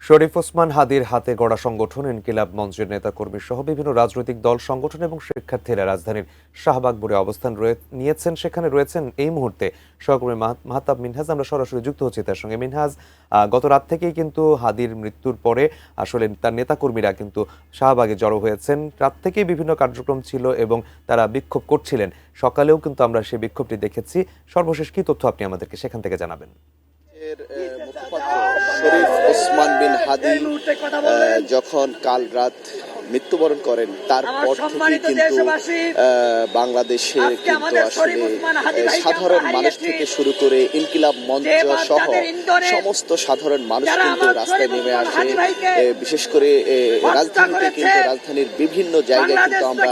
শরীফ ওসমান হাদির হাতে গড়া সংগঠন ইনকিলাব মঞ্চের নেতাকর্মী সহ বিভিন্ন রাজনৈতিক দল, সংগঠন এবং শিক্ষার্থীরা রাজধানীর শাহবাগ মোড়ে অবস্থান নিয়েছেন। সেখানে রয়েছেন এই মুহূর্তে সহকর্মী মাহতাব মিনহাজ। আমরা সরাসরি যুক্ত হচ্ছি তার সঙ্গে। মিনহাজ, গত রাত থেকেই কিন্তু হাদির মৃত্যুর পরে আসলে তার নেতাকর্মীরা কিন্তু শাহবাগে জড়ো হয়েছেন। রাত থেকেই বিভিন্ন কার্যক্রম ছিল এবং তারা বিক্ষোভ করছিলেন। সকালেও কিন্তু আমরা সেই বিক্ষোভটি দেখেছি। সর্বশেষ কি তথ্য আপনি আমাদেরকে সেখান থেকে জানাবেন? শরীফ ওসমান বিন হাদি যখন কাল রাত মৃত্যুবরণ করেন তারপর থেকে কিন্তু বাংলাদেশে কিন্তু আসলে সাধারণ মানুষ থেকে শুরু করে ইনকিলাব মঞ্চ সহ সমস্ত সাধারণ মানুষ কিন্তু রাস্তায় নেমে আসে। বিশেষ করে রাজধানীতে কিন্তু রাজধানীর বিভিন্ন জায়গায় কিন্তু আমরা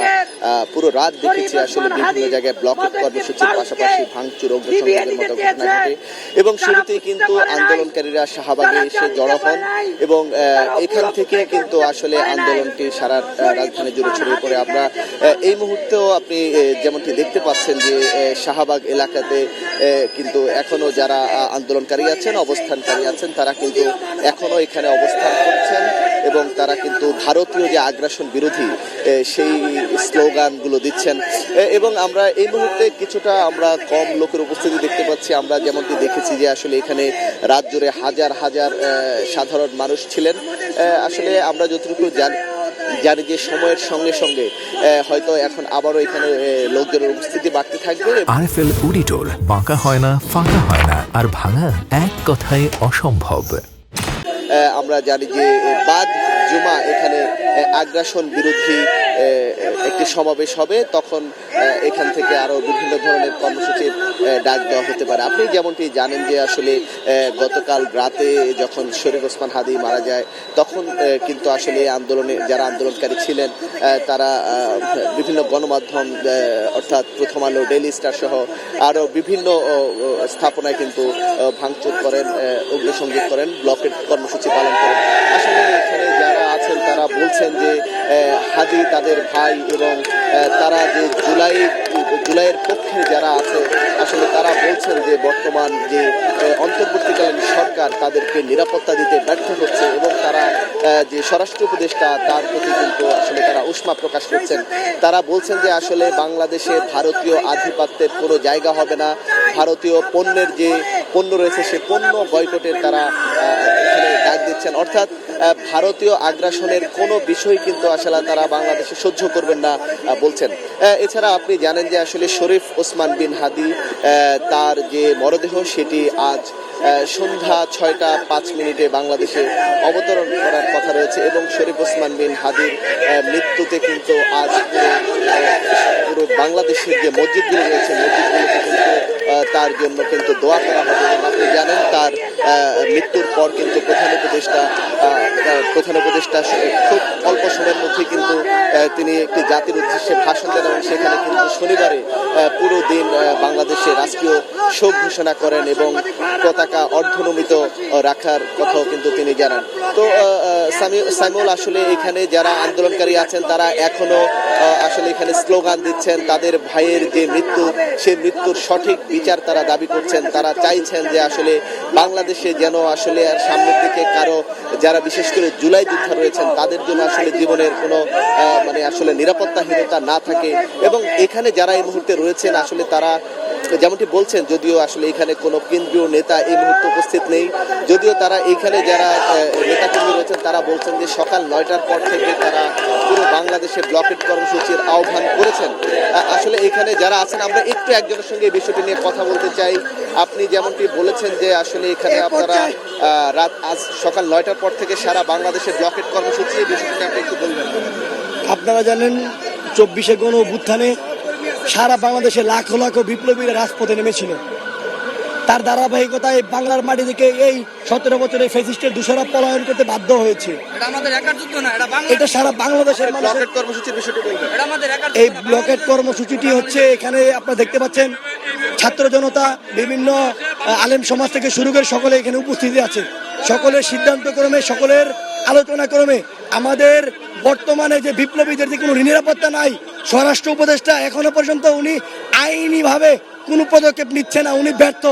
পুরো রাত দেখেছি আসলে বিভিন্ন জায়গায় ব্লকেট কর্মসূচির পাশাপাশি ভাঙচুর, অগ্নিসংযোগের মতো ঘটনা ঘটে এবং শুরুতেই কিন্তু আন্দোলনকারীরা শাহবাগে এসে জড়ো হন এবং এখান থেকে কিন্তু আসলে আন্দোলনটি সারা রাজধানী জুড়ে ছড়িয়ে পড়ে। আমরা এই মুহূর্তেও আপনি যেমনটি দেখতে পাচ্ছেন যে শাহবাগ এলাকাতে কিন্তু এখনো যারা আন্দোলনকারী আছেন, অবস্থানকারী আছেন, তারা কিন্তু এখনো এখানে অবস্থান করছেন এবং তারা কিন্তু ভারতীয় যে আগ্রাসন বিরোধী সেই স্লোগানগুলো দিচ্ছেন এবং আমরা এই মুহূর্তে কিছুটা আমরা কম লোকের উপস্থিতি দেখতে পাচ্ছি। আমরা যেমনটি দেখেছি যে আসলে এখানে রাত জুড়ে হাজার হাজার সাধারণ মানুষ ছিলেন। আসলে আমরা যতটুকু জানি যে সময়ের সঙ্গে সঙ্গে হয়তো এখন আবারও এখানে লোকজনের উপস্থিতি বাড়তে থাকবে। আরএফএল অডিটর, বাঁকা হয় না, ফাঁকা হয় না, আর ভাঙা এক কথায় অসম্ভব। আমরা জানি যে বাদ জুমা এখানে আগ্রাসন বিরোধী একটি সমাবেশ হবে, তখন এখান থেকে আরো বিভিন্ন ধরনের কর্মসূচির ডাক দেওয়া হতে পারে। আপনি যেমনটি জানেন যে আসলে গতকাল রাতে যখন শরীফ ওসমান হাদি মারা যায় তখন কিন্তু আসলে আন্দোলনে যারা আন্দোলনকারী ছিলেন তারা বিভিন্ন গণমাধ্যম অর্থাৎ প্রথম আলো, ডেইলি স্টার সহ আরো বিভিন্ন স্থাপনায় কিন্তু ভাঙচুর করেন, অগ্নিসংযোগ করেন, ব্লকেট কর্মসূচি পালন করেন। আসলে এখানে যারা আছেন তারা বলছেন যে হাদি তাদের ভাই এবং তারা যে জুলাইয়ের পক্ষে যারা আছে আসলে তারা বলছেন যে বর্তমান যে অন্তর্বর্তীকালীন সরকার তাদেরকে নিরাপত্তা দিতে ব্যর্থ হচ্ছে এবং তারা যে স্বরাষ্ট্র উপদেষ্টা তার প্রতি কিন্তু আসলে তারা উষ্মা প্রকাশ করছেন। তারা বলছেন যে আসলে বাংলাদেশে ভারতীয় আধিপত্যের কোনো জায়গা হবে না, ভারতীয় পণ্যের যে পণ্য রয়েছে সে পণ্য বয়কটের তারা এখানে ডাক দিচ্ছেন। অর্থাৎ ভারতীয় আগ্রাসনের কোনো বিষয় কিন্তু আসলে তারা বাংলাদেশে সহ্য করবেন না বলছেন। এছাড়া আপনি জানেন যে আসলে শরীফ ওসমান বিন হাদি তার যে মরদেহ সেটি আজ সন্ধ্যা 6টা 5 মিনিটে বাংলাদেশে অবতরণ করার কথা রয়েছে এবং শরীফ ওসমান বিন হাদির মৃত্যুতে কিন্তু আজ পুরো বাংলাদেশের যে মসজিদগুলো রয়েছে মসজিদগুলোতে কিন্তু তার জন্য কিন্তু দোয়া করা হবে এবং আপনি জানেন তার মৃত্যুর পর কিন্তু প্রধান উপদেষ্টা খুব অল্প সময়ের মধ্যে কিন্তু তিনি একটি জাতির উদ্দেশ্যে ভাষণ দেন এবং সেখানে কিন্তু শনিবারে পুরো দিন বাংলাদেশে রাষ্ট্রীয় শোক ঘোষণা করেন এবং পতাকা অর্ধনমিত রাখার কথাও কিন্তু তিনি জানান। তো সাইমুল, আসলে এখানে যারা আন্দোলনকারী আছেন তারা এখনো আসলে এখানে স্লোগান দিচ্ছেন, তাদের ভাইয়ের যে মৃত্যু সেই মৃত্যুর সঠিক বিচার তারা দাবি করছেন। তারা চাইছেন যে আসলে বাংলাদেশে যেন আসলে আর সামনের দিকে কারো যারা বিশেষ করে জুলাই যোদ্ধা রয়েছেন তাদের জন্য আসলে জীবনের কোনো মানে আসলে নিরাপত্তাহীনতা না থাকে এবং এখানে যারা এই মুহূর্তে রয়েছেন আসলে তারা যেমনটি বলছেন, যদিও আসলে এখানে কোনো কেন্দ্রীয় নেতা এই মুহূর্তে উপস্থিত নেই, যদিও তারা এইখানে যারা নেতাকর্মী রয়েছেন তারা বলছেন যে সকাল 9টার পর থেকে তারা পুরো বাংলাদেশে ব্লকেট কর্মসূচির আহ্বান করেছেন। আসলে এখানে যারা আছেন আমরা একটু একজনের সঙ্গে এই বিষয়টি নিয়ে কথা বলতে চাই। আপনি যেমনটি বলেছেন যে আসলে এখানে আপনারা আজ সকাল 9টার পর থেকে সারা বাংলাদেশে ব্লকেট কর্মসূচি, এই বিষয়টি নিয়ে আপনি একটু বলবেন। আপনারা জানেন 24শে গণ অভ্যুত্থানে সারা বাংলাদেশে লাখো লাখো বিপ্লবীরা রাজপথে নেমেছিল। তার ধারাবাহিকতায় বাংলার মাটি থেকে এই 17 বছরের ফ্যাসিস্টের দোষরা পলায়ন করতে বাধ্য হয়েছে। এটা সারা বাংলাদেশের ব্লকেট কর্মসূচির বিষয়টি বলবেন। এই ব্লকেট কর্মসূচিটি হচ্ছে এখানে আপনারা দেখতে পাচ্ছেন ছাত্র জনতা, বিভিন্ন আলেম সমাজ থেকে শুরু করে সকলে এখানে উপস্থিতি আছে। সকলের সিদ্ধান্ত ক্রমে, সকলের আলোচনা ক্রমে আমাদের বর্তমানে যে বিপ্লবীদের যে কোনো নিরাপত্তা নাই, স্বরাষ্ট্র উপদেষ্টা এখনো পর্যন্ত উনি আইনিভাবে কোনো পদক্ষেপ নিচ্ছে না, উনি ব্যর্থ।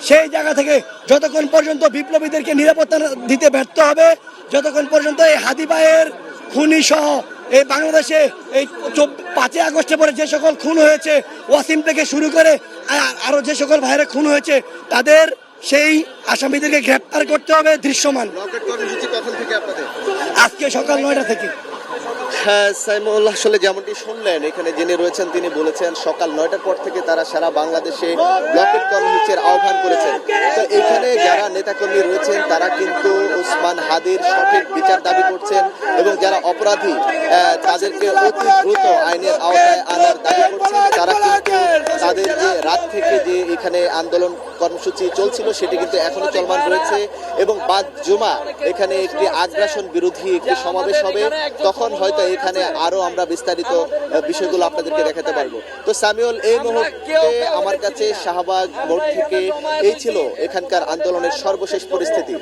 সেই জায়গা থেকে যতক্ষণ পর্যন্ত বিপ্লবীদেরকে নিরাপত্তা দিতে ব্যর্থ হবে, যতক্ষণ পর্যন্ত এই হাদি ভাইয়ের খুনি সহ এই বাংলাদেশে এই 5ই আগস্টে পরে যে সকল খুন হয়েছে, ওয়াসিম থেকে শুরু করে আরো যে সকল ভাইয়েরা খুন হয়েছে, তাদের সেই আসামিদেরকে গ্রেপ্তার করতে হবে দৃশ্যমান। রকেট কর্মসূচি কখন থেকে আপনাদের? আজকে সকাল 9টা থেকে। হ্যাঁ সাইমুল, আসলে যেমনটি শুনলেন এখানে যিনি রয়েছেন তিনি বলেছেন সকাল 9টার পর থেকে তারা সারা বাংলাদেশে ব্লকেট কর্মসূচির আহ্বান করেছেন। তো এখানে যারা নেতাকর্মী রয়েছেন তারা কিন্তু ওসমান হাদির সঠিক বিচার দাবি করছেন এবং যারা অপরাধী তাদেরকে অতি দ্রুত আইনের আওতায় আনার দাবি করছেন। তারা কিন্তু তাদের যে রাত থেকে যে এখানে আন্দোলন কর্মসূচি চলছিল সেটি কিন্তু এখনো চলমান রয়েছে এবং বাদ জুমা এখানে একটি আগ্রাসন বিরোধী একটি সমাবেশ হবে, তখন হয়তো এখানে আরো আমরা বিস্তারিত বিষয়গুলো আপনাদেরকে দেখাতে পারবো। তো সামিউল, এই মুহূর্তে আমার কাছে শাহবাগ মোড় থেকে এই ছিল এখানকার আন্দোলনের সর্বশেষ পরিস্থিতি।